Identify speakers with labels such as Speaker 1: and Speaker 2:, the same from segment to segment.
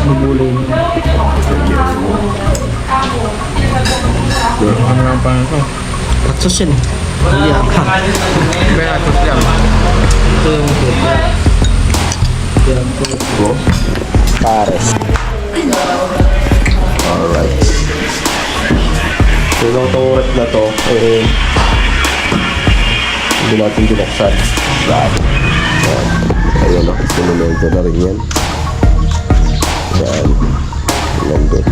Speaker 1: Bubulay. Ano lang pa ito?
Speaker 2: Patsos yun. Hindi ka.
Speaker 1: Kaya ito siya.
Speaker 2: Ito yung
Speaker 3: Ito. Pares. Alright. So yung turret na to, hindi natin binaksan. Grabe. Ayan o, sinunod na rin yan. Yan. Nandun.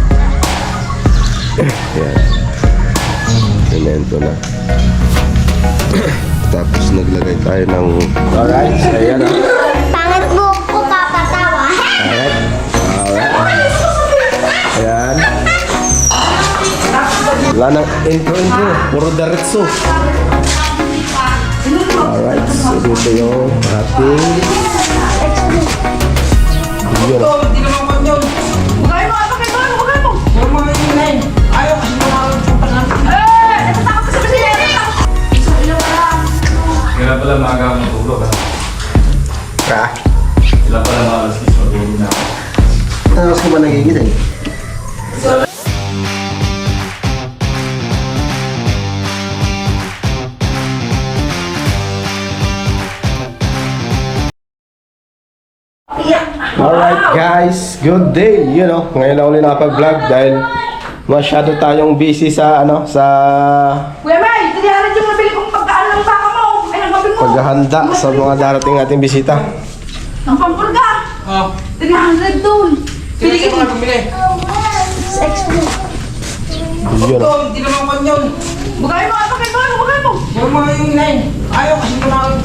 Speaker 3: Yan. Sinunod na. Tapos naglagay tayo ng... Alright, ayan o.
Speaker 4: Pangit mo ko papatawa.
Speaker 3: Alright. Alright. Ayan. Wala nang intro. Puro diretso. Alright. So dito yung ating... Yun.
Speaker 5: Hindi naman ko yun. Bugay mo, bugay mo, bugay mo. Huwag mo yun. Ayaw kasi mga natatakot ka sa Brazilian.
Speaker 1: Kailan pala maaga akong matulog ha?
Speaker 3: Ah.
Speaker 1: Kailan pala maalas matulog na ako?
Speaker 3: Tapos ko ba nagigising? Alright guys, good day. You know, ngayon na ulit nakapag-vlog dahil masyado tayong busy sa sa
Speaker 5: Kuya May, tiniharan yung nabili kong pagkaan ng baka mo. Ay, nagpapin mo.
Speaker 3: paghahanda sa mga darating ating bisita.
Speaker 5: Ang pampurga.
Speaker 1: Oh,
Speaker 5: 300 doon.
Speaker 1: sino sa mga bumili?
Speaker 3: Yun know.
Speaker 5: Hindi naman ko yun. Bugay mo, bugay mo, bugay mo. Huwag mo yung ayaw kasi mga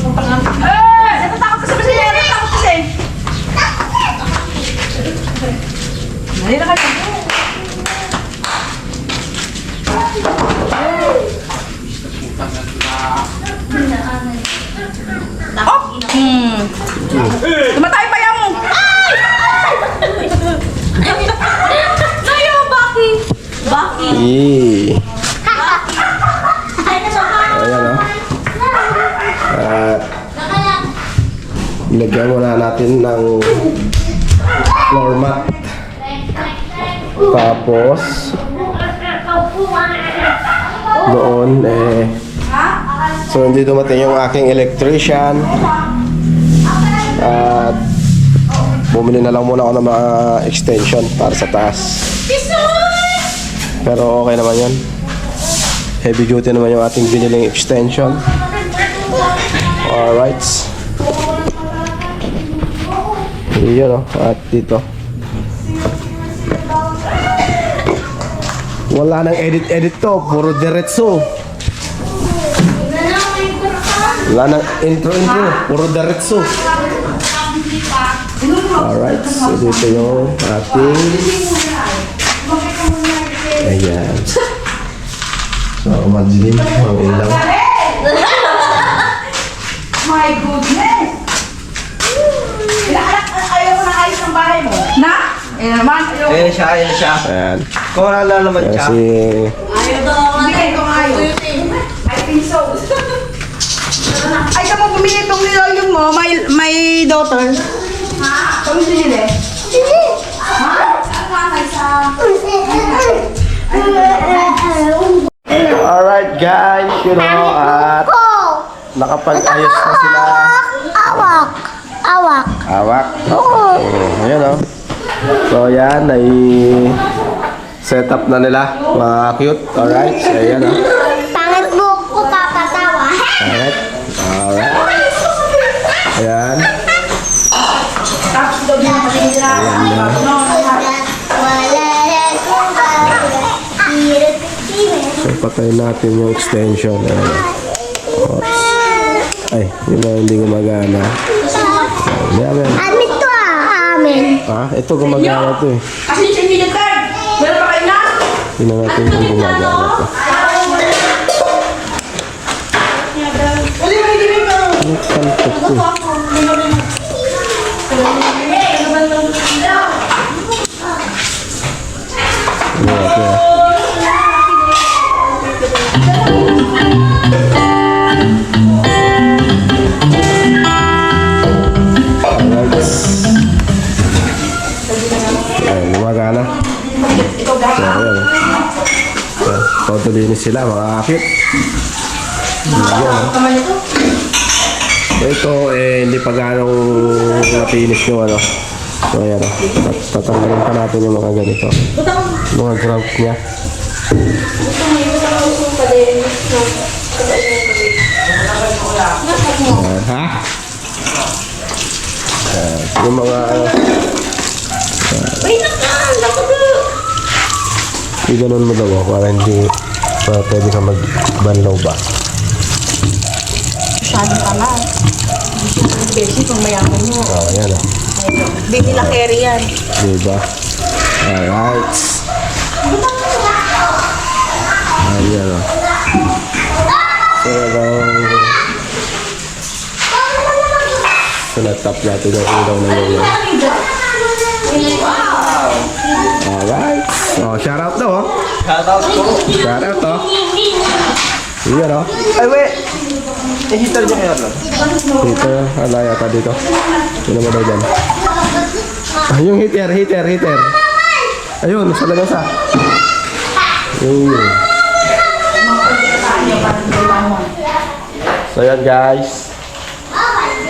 Speaker 5: natatakot ka sa Brazilian. Natatakot kasi. Dali na kayo. Oh! Tumatay pa yan mo!
Speaker 4: Tayo, Baki. Baki.
Speaker 3: Yee. Ayan o. At ilagyan muna natin ng floor mat. Tapos doon so hindi dumating yung aking electrician at bumili na lang muna ako ng mga extension para sa taas, pero okay naman yan, heavy duty naman yung ating biniling extension. Alright, yun o. At dito wala nang edit to, puro diretso. Wala nang intro, puro diretso. Alright, so dito yung ating ayan. So madilim ang ilaw.
Speaker 5: My goodness! Ayaw ko na ayos ng bahay mo. Na? Eh naman, ayaw.
Speaker 2: Ayan siya.
Speaker 3: Ayan.
Speaker 2: Kung wala naman siya.
Speaker 3: Kasi
Speaker 5: Ayaw daw ako. Hindi kayo ayaw. I think so. Ay, ka mo bumili itong nilolong mo, my daughter. Ha? Kung sinili?
Speaker 4: Hindi.
Speaker 5: Ha?
Speaker 3: alright guys, you know, at nakapag-ayos na sila.
Speaker 4: Awak. Awak.
Speaker 3: Awak.
Speaker 4: Oo.
Speaker 3: Ayan o. So yan, ay set up na nila. Mga cute. Alright, so ayan o.
Speaker 4: Pangit mo ko papatawa.
Speaker 3: Alright. Alright. Ayan.
Speaker 5: Tapos daw din ang patinira.
Speaker 3: So patayin natin yung extension. Ayan. Oops. Ay, yun na hindi gumagana. Ayan.
Speaker 4: Amin to amin.
Speaker 3: Ah, ito gumagana to eh.
Speaker 5: Kasi yung immediate card. Meron pa kayo na?
Speaker 3: Tingnan natin kung gumagana to. Ang kanto to. Malinis sila, mga kakit. Ayan. Ito, hindi pa ganong napinis yung ano. So, ayan. Tatanggalin pa natin yung mga ganito. Mga grout niya. Ha? Yung mga i-ganon mo daw para hindi pwede ka magbanlaw ba?
Speaker 5: Masyado pala. Besi, kung mayaman mo.
Speaker 3: Ayan o.
Speaker 5: Baby la carry yan.
Speaker 3: Diba? Alright. Ayan o. So, natap natin ang ilaw na yun. Alright. Oh, shout out daw, oh.
Speaker 2: Shoutout ko.
Speaker 3: Shout out, oh. Iyan, oh.
Speaker 2: Ay, wait. I-heater niya ngayon lang.
Speaker 3: Dito, alaya ka dito. Sino mo daw dyan? Ah, yung heater. Ayun, sa lamesa. Yun. So, yan, guys.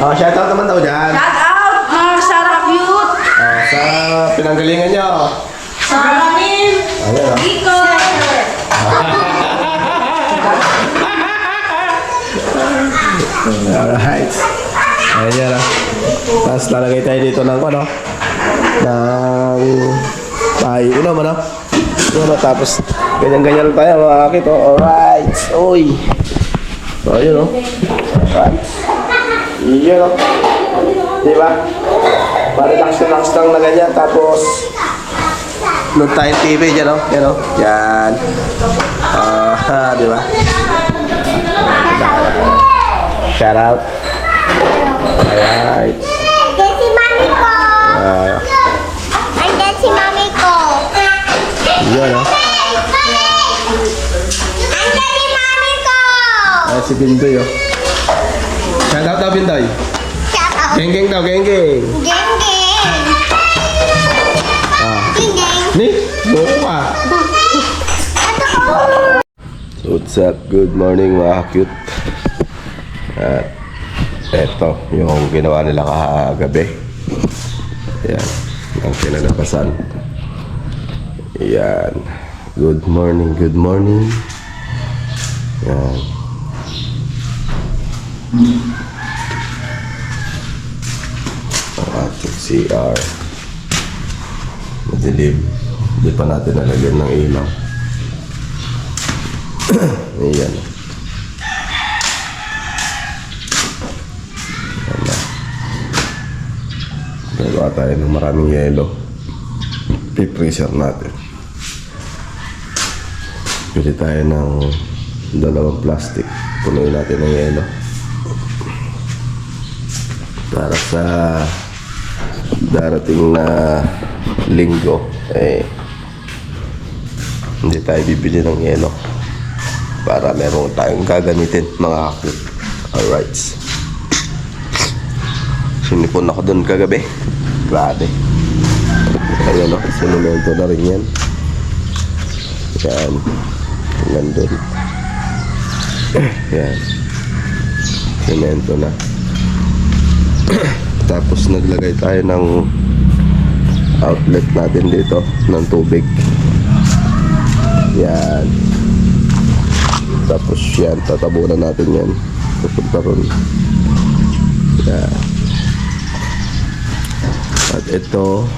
Speaker 3: Oh, shout out naman daw dyan.
Speaker 5: Shout out, mga Sarah Cute.
Speaker 3: Sa pinanggalingan nyo.
Speaker 5: Sarah Min.
Speaker 3: Ayan, oh.
Speaker 5: Iko.
Speaker 3: Alright. Ayan yan, ah. Tapos lalagay tayo dito ng ano? Ng inom, ano? Ano, tapos ganyan-ganyan tayo, mga kakit, oh. Alright. Uy. So, yun, oh. Alright. Yun, oh. Diba? Relax lang na ganyan. Tapos, nood tayong TV dyan, oh. Yan, oh. Yan. Diba? Shout out. Alright.
Speaker 4: Andiyan si mami ko. Andiyan si mami ko.
Speaker 3: Yun, oh.
Speaker 4: Andiyan si mami ko.
Speaker 3: Si Bindoy, oh. Shout out daw, Bindoy.
Speaker 4: Shout out.
Speaker 3: Geng daw, geng.
Speaker 4: Geng geng. Geng geng.
Speaker 3: Ni, buko ka. So, what's up? Good morning, mga cute. At eto, yung ginawa nila kagabi. Yan, ang kinalabasan. Yan. Good morning. Yan. Ang ating CR. Madilim. Hindi pa natin nalagyan ng ilaw. Ayan. Gagawa tayo ng maraming yelo. I-freezer natin. Pili tayo ng 2 plastic. Punuin natin ng yelo. Para sa darating na linggo, hindi tayo bibili ng yelo. Para meron tayong gagamitin, mga kakit. Alright. Sinipon ako doon kagabi. Grabe. Ayan, o. Sinulento na rin yan. Yan. Hanggang doon. Yan. Sinento na. Tapos naglagay tayo ng outlet natin dito ng tubig. Yan. Tapos yan, tatabunan natin yan. Pupunta ron. Yan. At ito,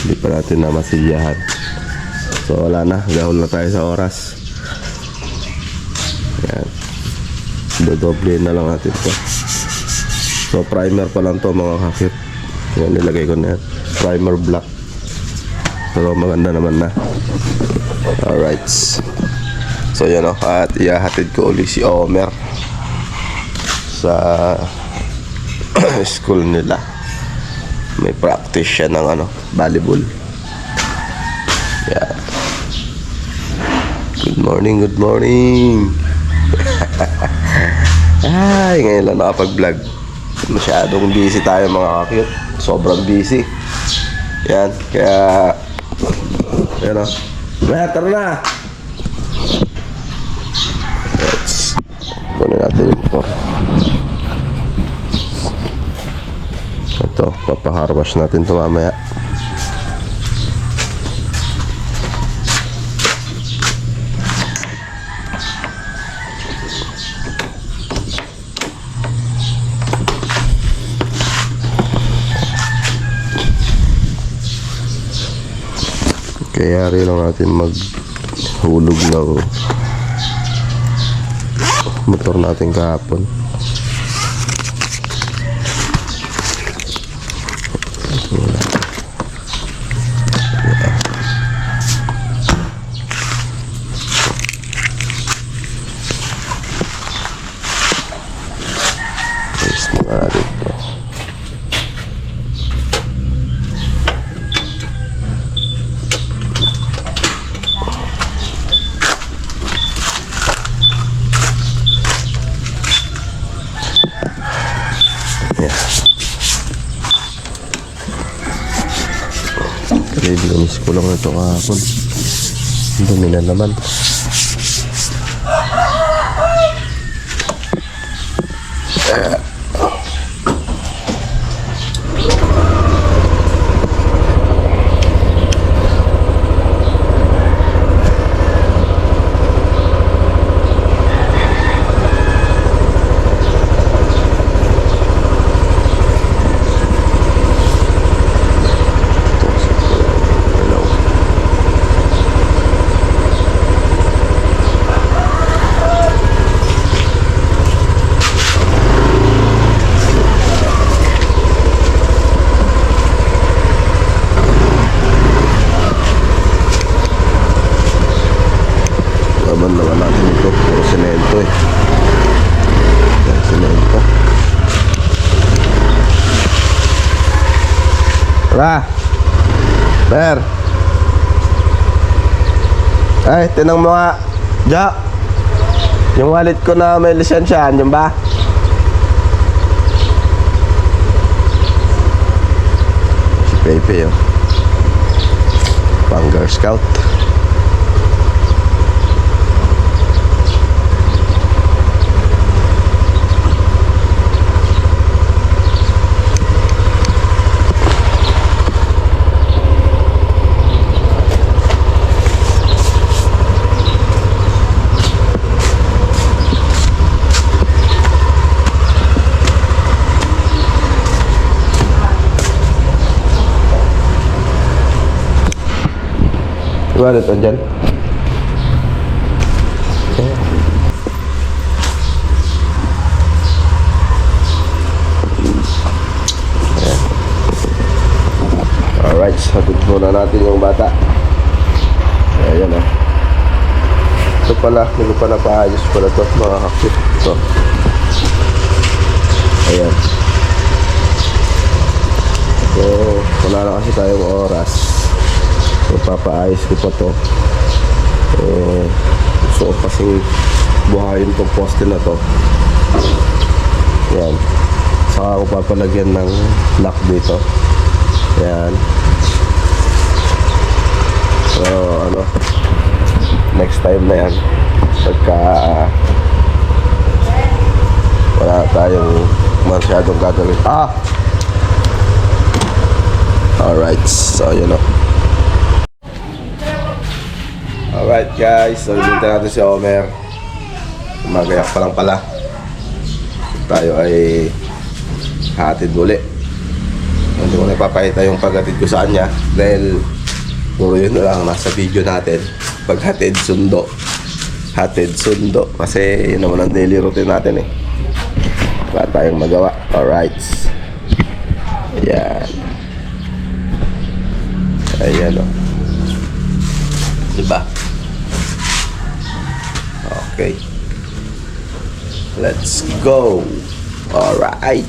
Speaker 3: hindi pa natin na masilyahan. So wala na, gahol na tayo sa oras. Yan. Dodoble na lang natin ito. So primer pa lang to, mga kakit. Yan, nilagay ko na yan. Primer black. Pero maganda naman na. Alright. So yan o, at ihahatid ko ulit si Omer sa school nila. May practice siya ng volleyball. Yeah. Good morning. Ay, ngayon lang nakapag-vlog. Masyadong busy tayo, mga kakit. Sobrang busy. Yan, kaya yan o. Tara na. Kunin natin yung motor. Ito, papaharwash natin ito mamaya. Kaya rin lang natin maghulog ng motor natin kahapon. Ayos mo nga dito. Linis ko lang ito kahapon. Dumi na naman. Laban naman natin ito. Puro semento eh. Yan, semento. Wala. Per. Ay, tinang mo nga. Ja. Yung wallet ko na may lisensyahan, yun ba? Si Pepe yun. Pang Girl Scout. Wallet andyan. Okay. Alright, hatid muna natin yung bata. Ayan o. Ito pala, hindi pa napaayos pala ito, mga kakit. Ito. Ayan. So, wala na kasi tayong oras. Papaayos ko pa to. Gusto ko kasing buhayin itong poste na to. Yan. Saka ako papalagyan ng lock dito. Yan. So ano, next time na yan, pagka wala tayong masyadong gagawin. Alright, so yun o. Alright guys, so hinintay natin si Omer. Magayak pa lang pala. Tayo ay hatid uli. Hindi ko na ipapakita yung paghatid ko sa kanya dahil puro yun lang nasa video natin. Paghatid sundo. Hatid sundo. Kasi yun naman ang daily routine natin eh. Wala tayong magawa. Alright. Ayan. Ayan o. Diba? Okay. Let's go. Alright.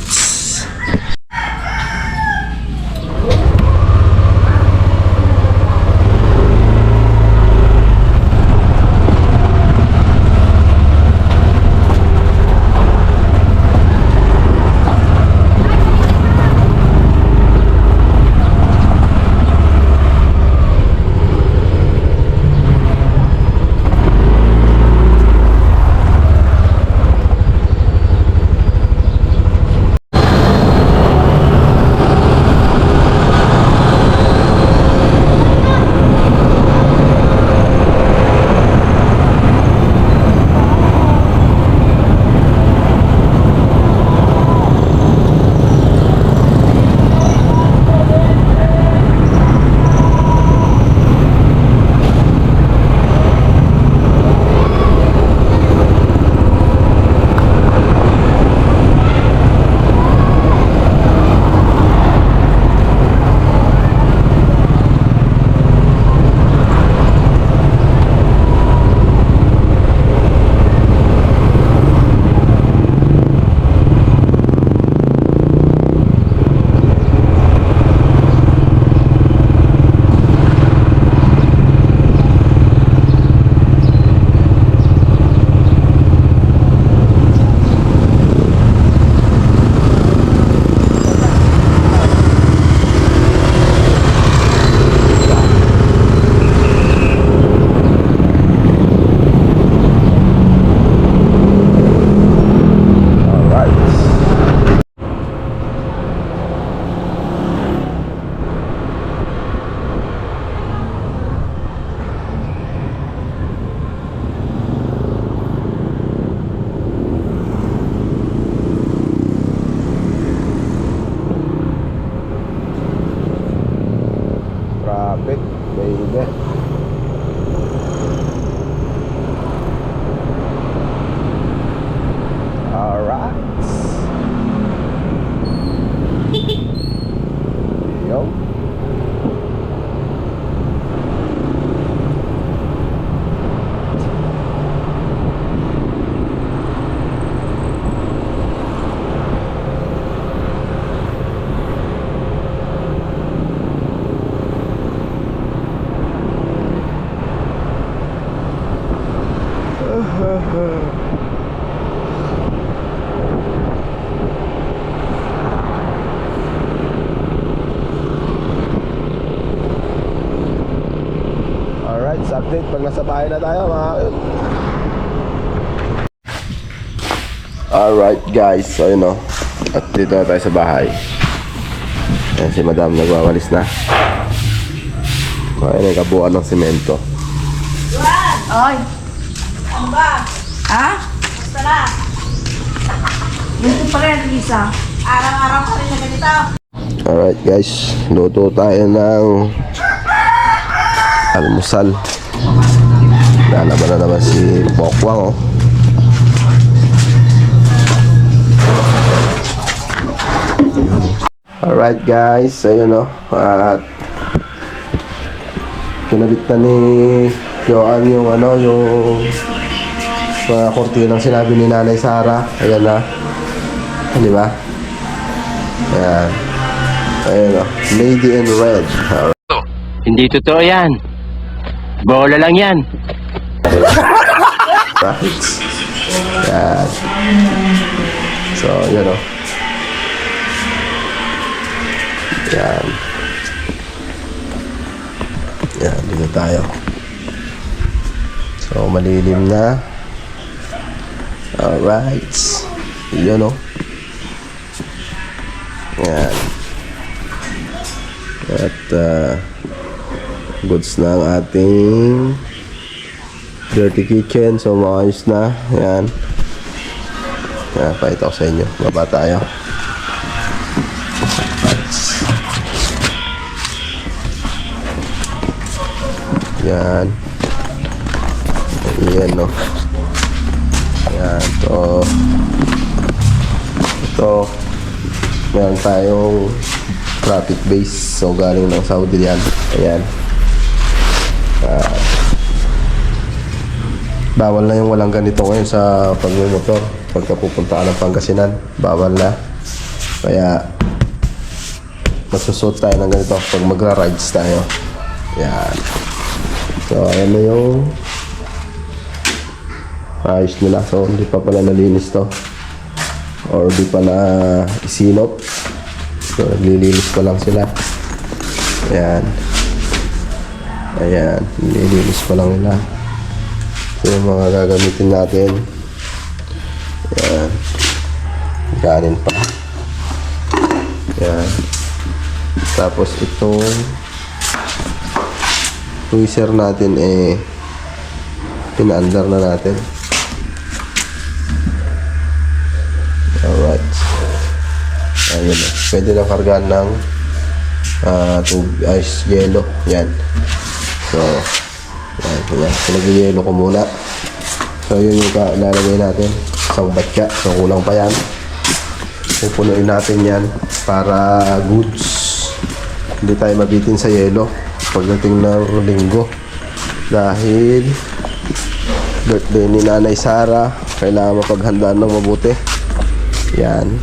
Speaker 3: update pag nasa bahay na tayo mga kakit. Alright guys, so yun o. At dito na tayo sa bahay. Ayan si madam nagwawalis na. Ayan yung kabuuan ng simento.
Speaker 5: Ay. Ano ba? Ha? Basta na. Ganito pa rin, Lisa. Araw-araw pa rin na ganito.
Speaker 3: Alright guys, luto tayo ng almusal. Lalaban na naman si Pokwang oh. Alright guys, ayun oh. At kinabit na ni Joan yung ano, yung mga kortinang sinabi ni Nanay Sara. Ayan na. Di ba? Ayan. Ayan o. Lady in red. Alright.
Speaker 6: Hindi totoo yan. Bola lang yan.
Speaker 3: Ayan. So, yun o. Ayan. Ayan, dito tayo. So, malilim na. Alright. Yun o. Ayan. At goods na ang ating dirty kitchen. So maayos na. Ayan. Ayan, pakita ko sa inyo. Baba tayo. Ayan. Ayan no. Ayan. Ito. Meron tayong traffic base. So galing ng Saudi yan. Ayan. Bawal na yung walang ganito ngayon sa pagmumotor. Pagka pupunta ka ng Pangasinan, bawal na. Kaya magsusot tayo ng ganito pag magra-rides tayo. Ayan. So ayan na yung ayos nila. So hindi pa pala nalinis to, or di pa na isinop. So naglilinis pa lang sila. Ayan. Ayan, nililinis pa lang nila. So yung mga gagamitin natin. Ayan. Ganin pa. Ayan. Tapos itong tweezer natin pinaandar na natin. Alright. Ayan. Pwede na kargaan ng ice yelo. Yan. So, yan. Pinag-yelo ko muna. So, yun yung lalagay natin. Isang batya. So, kulang pa yan. Pupunuin natin yan para goods. Hindi tayo mabitin sa yelo pagdating ng linggo. Dahil birthday ni Nanay Sara, kailangan mapaghandaan ng mabuti. Yan.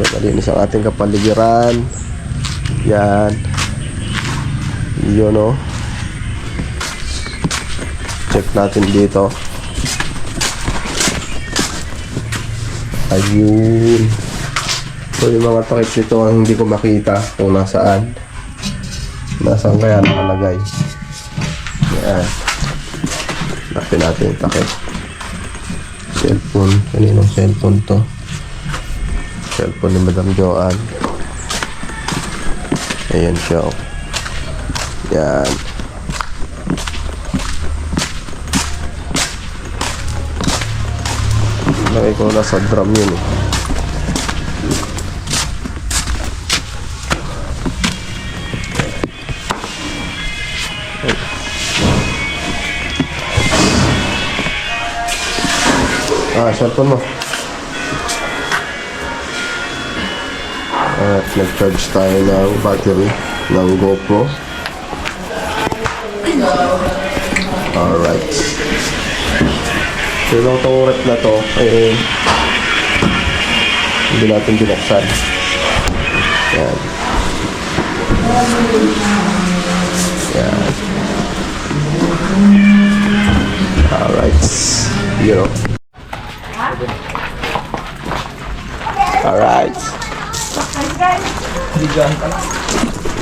Speaker 3: So, malinis ang ating kapaligiran. Yan. Yun o. Check natin dito. Ayun. So yung mga takip nito ang hindi ko makita kung nasaan. Nasaan kaya nakalagay. Yan. Nakapin natin yung takip. Cellphone. Kaninong cellphone to? Cellphone ni Madam Joan. Ayan siya. Yan. Lagay ko na sa drum yun eh. Cellphone mo. At nag-charge tayo ng battery ng GoPro. Alright. So yung itong rep na to hindi natin binuksan. Yan. Yan. Alright. You know. Alright.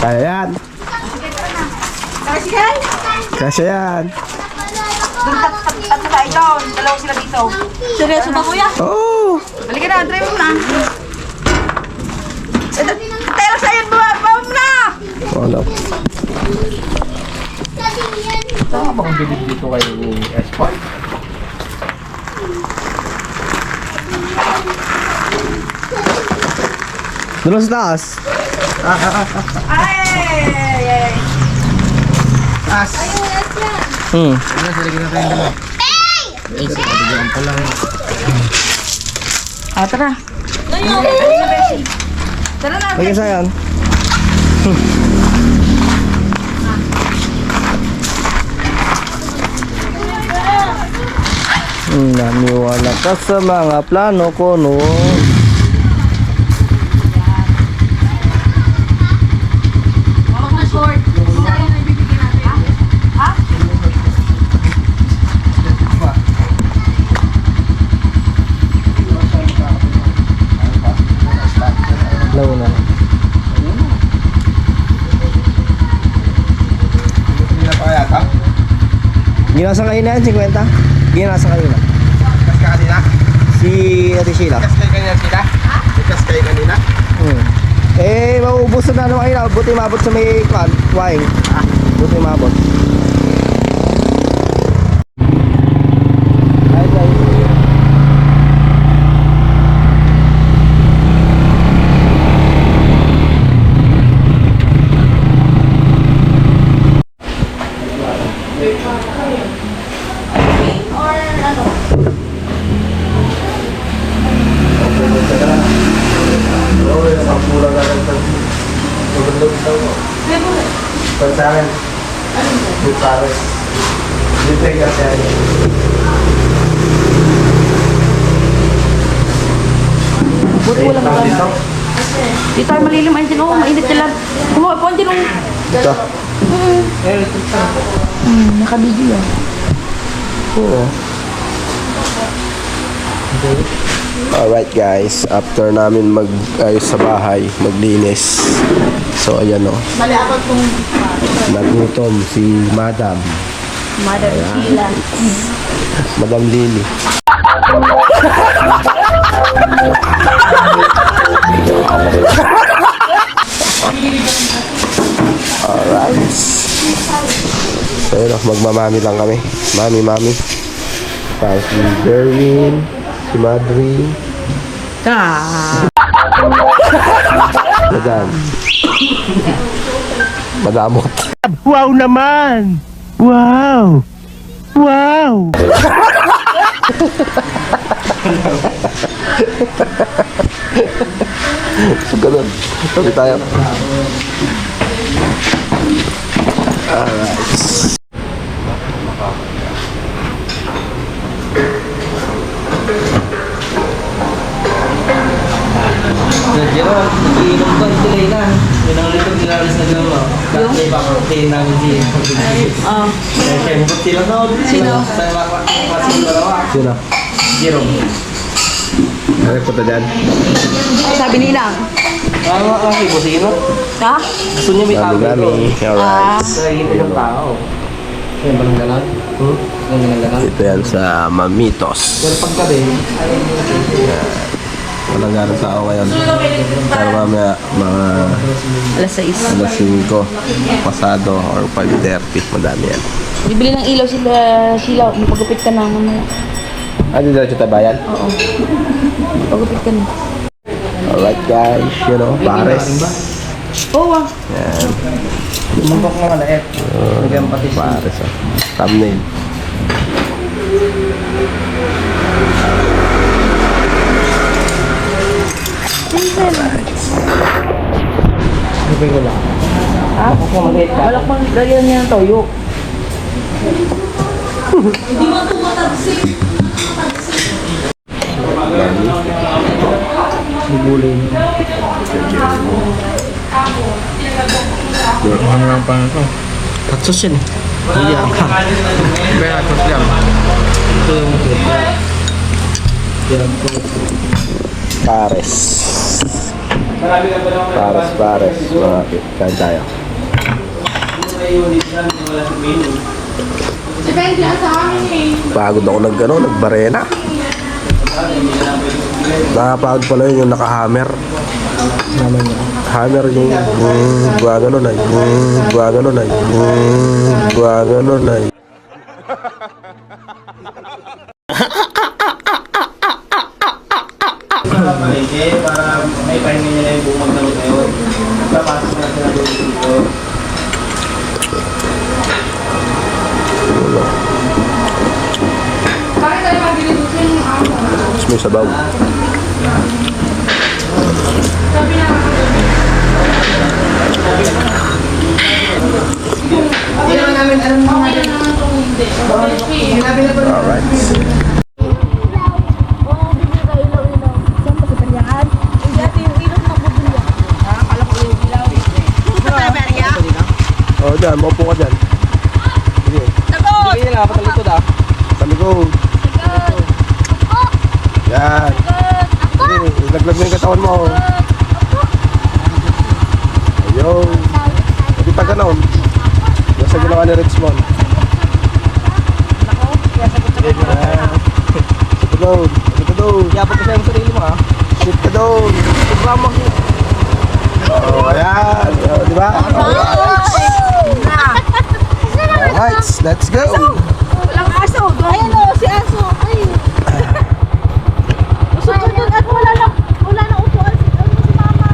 Speaker 3: Kaya yan.
Speaker 5: Kasi yan.
Speaker 3: Kasya yan.
Speaker 5: Doon tatlo tayo doon. Dalawa sila dito. Seryoso ba kuya?
Speaker 3: Oo.
Speaker 5: Halika na, try mo na. Tayo sa'yo, buha mo na!
Speaker 3: Wala.
Speaker 2: Saan ka bang bilib dito kay S5?
Speaker 3: Doon sa taas.
Speaker 5: Ay!
Speaker 2: As!
Speaker 3: Hmm.
Speaker 2: Ano, silagin natin yung dalawa. Eh, sa kabigyan pa lang.
Speaker 5: Ah, tara. Tara na.
Speaker 3: Lagyan sa yan. Naniwala ka sa mga plano ko noon.
Speaker 5: Huwag na short. Isa yun ang bibigyan natin. Ha?
Speaker 3: Lawa na.
Speaker 2: Hindi na pa kaya ka?
Speaker 3: Ginasa kayo na yan, 50? Ginasa kayo na.
Speaker 2: Kas ka kanina?
Speaker 3: Si Ate Sheila.
Speaker 2: Kas kayo kanina sila? Kas kayo kanina?
Speaker 3: Eh, maubos na naman kayo na. Buti mabot sa may kwan, waing. Buti mabot. Ay, guys.
Speaker 2: Pag sa akin, yung pares. Dito yung kasi ay.
Speaker 5: Buti wala mo
Speaker 2: Dito?
Speaker 5: Dito tayo malilim. Ayun din. Oh, mainit sila. Kumuha po. Ayun din.
Speaker 3: Ito.
Speaker 5: Nakabidyo yan.
Speaker 3: Oo. Alright guys, after namin mag-ayos sa bahay, maglinis. So ayan o,
Speaker 5: Mali ako itong
Speaker 3: nagutom si Madam.
Speaker 5: Mother Sheila.
Speaker 3: Madam Lily. Alright. So yun o, magmamami lang kami. Mami. Tapos si Derwin, si Madri. Madam. Madamot.
Speaker 6: Wow naman! Wow! Wow!
Speaker 3: Ganun. Tuloy tayo. Alright.
Speaker 7: Jero, nagiinom ko, delay na. Yun ang ulit ang nilalas na gano'n. Dati ba, protein namin si
Speaker 5: Oh.
Speaker 7: Siyempre, sila na.
Speaker 5: Sino?
Speaker 7: Sa klaseng dalawa.
Speaker 3: Sino?
Speaker 7: Jero.
Speaker 3: Ano punta dyan?
Speaker 5: Sabi nila.
Speaker 7: Mga kasi, busino.
Speaker 5: Ha?
Speaker 7: Gusto niya may
Speaker 3: Mami.
Speaker 7: tao ito.
Speaker 3: Alright.
Speaker 7: Sa hindi ng tao. Yan ba ng gano'n? Yan ba ng gano'n?
Speaker 3: Ito yan sa Mamitos.
Speaker 7: Pero pagkabi,
Speaker 3: Walang ganang tao ngayon. Pero mamaya mga
Speaker 5: Alas 6.
Speaker 3: alas 5 pasado or 5:30. Madami yan.
Speaker 5: Bibili ng ilaw sila. Magpagupit ka na mamaya.
Speaker 3: Ano dito sa tabayan?
Speaker 5: Oo. Pagupit ka na.
Speaker 3: Alright guys, you know, pares.
Speaker 5: Oo ah.
Speaker 3: Yan.
Speaker 7: lumuntok nga na eh. Lagyan pati siya.
Speaker 3: Pares ah. Thumbnail.
Speaker 5: Ha? Balak pang lagyan niya ng toyo.
Speaker 2: Ano lang pa ito?
Speaker 7: Patsos yan eh. Hindi ako.
Speaker 2: Kaya ito siya.
Speaker 7: Ito yung
Speaker 3: Pares. Pares. Mga kain tayo.
Speaker 7: unit namin, wala sa menu.
Speaker 5: Depende lang sa amin eh.
Speaker 3: Pagod ako nagbarena. Nakapagod pala yun yung naka-hammer. Hammer yung gumagano na gumagano na
Speaker 7: Palengke para may pahinga niya na yung buong magdamot ngayon. Napasok na sila doon dito.
Speaker 5: Bakit tayo mag-dilibusin yung amo?
Speaker 3: Tapos may sabaw.
Speaker 5: Sabi na hindi naman namin alam mo nga naman itong hindi. Sinabi na po
Speaker 3: Alright. Oh, dyan. Maupo ka dyan. Sige.
Speaker 7: Sige nila, patalikod ah.
Speaker 3: Talikod. Yan. Sige. Ilaglag mo yung katawan mo. Ayun. Hindi pa ganon. Yan sa ginawa ni Richmond. Talikod. Talikod.
Speaker 7: Yapag ko sa'yo sa sarili mo ah.
Speaker 3: Sit ka doon.
Speaker 7: Programa ko.
Speaker 3: Oh, ayan. Oh, di ba? Alright, let's go.
Speaker 5: walang aso. Ayan o, si aso. Ay. Gusto ko doon at wala na upuan si mama.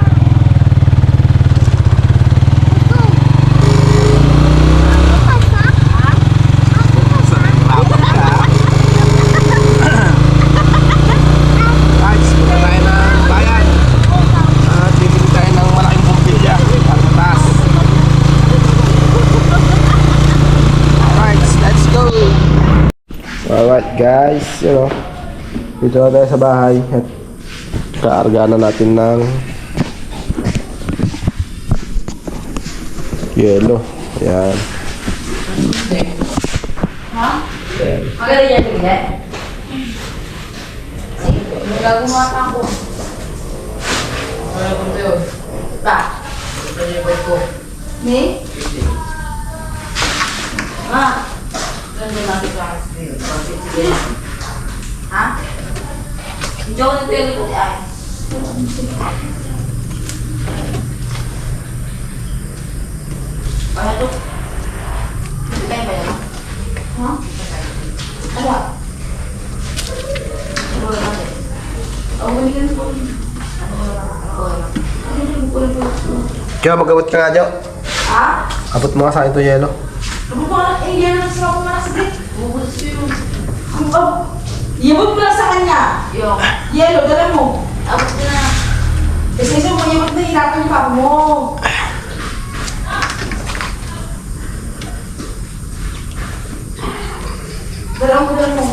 Speaker 3: Guys, punta tayo ng bayan. At bibili tayo ng malaking bumbilya para sa taas. Alright, let's go. Alright guys, dito na tayo sa bahay at kaarga na natin ng yelo. Ayan.
Speaker 5: Magaling yan, hindi. Nagagumata ako. Wala kong tayo. Pa. Pwede ko. Ni? Ha? Ganda natin ka. Ha? Hindi ako nagtelo ko ay. Kaya ito? Kaya ba yan? Ha? Ano? Ano ba natin? Oh, balikan po.
Speaker 3: Kaya magabot ka nga, Jo.
Speaker 5: Ha?
Speaker 3: Abot mo nga sa akin ito yelo.
Speaker 5: Ano ba? Eh, yan ang sila ko na sa bit. Bubulis ko yun. Yabot mo lang sa kanya. Yung. Yelo, dala mo. Abot ko na. Kasi isa mo, yabot na hirapan yung papa mo. Dala mo.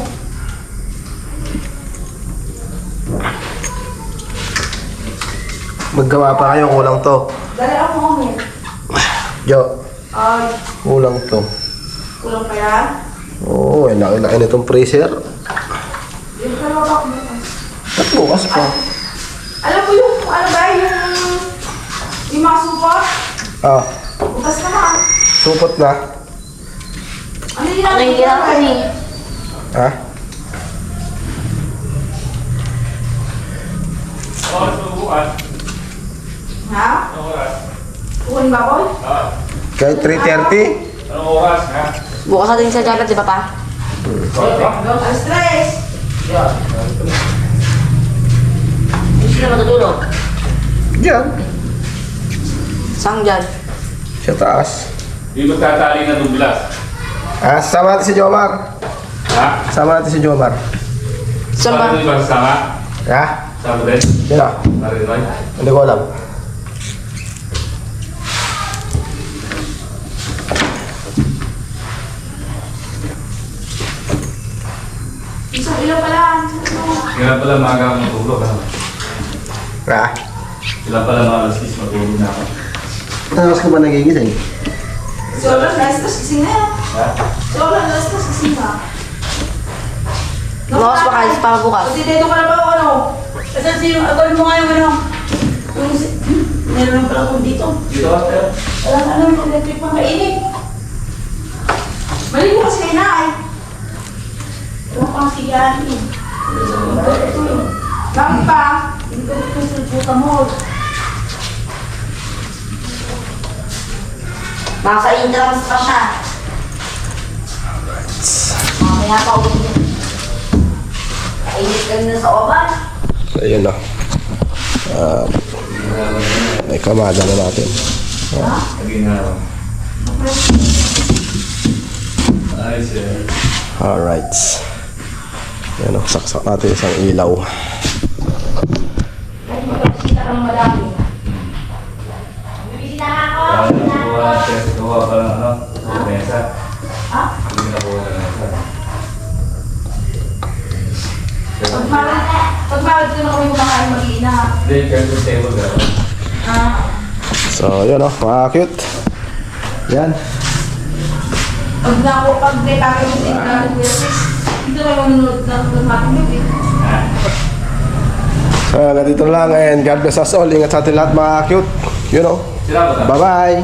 Speaker 3: Maggawa pa kayo, kulang to.
Speaker 5: Dala ako mo.
Speaker 3: Jo,
Speaker 5: Ay,
Speaker 3: kulang to.
Speaker 5: kulang pa yan.
Speaker 3: Oo, laki-laki nitong freezer.
Speaker 5: Yung kalawak mo.
Speaker 3: At bukas pa.
Speaker 5: Alam mo yung, ano ba, yung mga supot?
Speaker 3: Ah,
Speaker 5: Bukas naman.
Speaker 3: supot na.
Speaker 5: Ano yung nakikita ni?
Speaker 3: Ha?
Speaker 1: Oras mo bukas.
Speaker 5: Ha?
Speaker 1: Anong oras?
Speaker 5: Kukunin ba ko?
Speaker 3: Kahit 3:30?
Speaker 1: Anong oras, ha?
Speaker 8: Bukas natin sa Japan, di ba pa?
Speaker 5: Alas 3.
Speaker 8: Hindi sila matutulog.
Speaker 3: Diyan.
Speaker 8: Saan dyan?
Speaker 3: Sa taas.
Speaker 1: Hindi magtatali na dubilas.
Speaker 3: Ah, sama natin si Jomar.
Speaker 1: Ha?
Speaker 3: Sama natin si Jomar.
Speaker 8: Saan ba?
Speaker 1: Paano yung magsasama?
Speaker 3: Ha?
Speaker 1: Sama din?
Speaker 3: Yan ah.
Speaker 1: Marinoy?
Speaker 3: Hindi ko alam.
Speaker 5: Isang ilaw pala.
Speaker 1: Kailan pala maaga ako matulog, ha?
Speaker 3: Ha?
Speaker 1: Kailan pala mga alas 10 matulog na ako?
Speaker 3: Tapos ka ba nagigising?
Speaker 5: Sobrang lastos kasi na.
Speaker 1: Ha?
Speaker 5: Sobrang lastos kasi na.
Speaker 8: Bukas pa kayo, para bukas.
Speaker 5: Kasi dito ka na ba o ano? Kasi sino, agad mo nga yung ano. Meron lang pala kung dito.
Speaker 1: Dito ka, pero?
Speaker 5: Walang ano, electric pang kainit. Maligo kasi kay Nay. Wala pang sigahin. Bakit pa? Hindi ko pupunta mo.
Speaker 8: Nasa intrams pa siya. Mamaya pa ulit yun. Kainit ka na sa oban.
Speaker 3: Ayun na. May kamada na natin.
Speaker 1: Naginawa. Ayos eh.
Speaker 3: Alright. Yan o, saksak natin isang ilaw.
Speaker 5: Kahit magkakasita ka ng madami.
Speaker 4: Bibisita nga ako.
Speaker 1: Nakuha pa lang ano? Mesa.
Speaker 5: Ha?
Speaker 1: Hindi nakuha na mesa.
Speaker 5: Pagmahal ko na kami kumakain mag-iina.
Speaker 1: Hindi, kahit sa table ka.
Speaker 3: So, yun o, mga cute. Yan.
Speaker 5: Pag may pakay mo din na dito kayo manunod ng matinod eh.
Speaker 3: So, hanggang dito lang and God bless us all. Ingat sa atin lahat mga cute. You know.
Speaker 1: Sila ba?
Speaker 3: Bye-bye.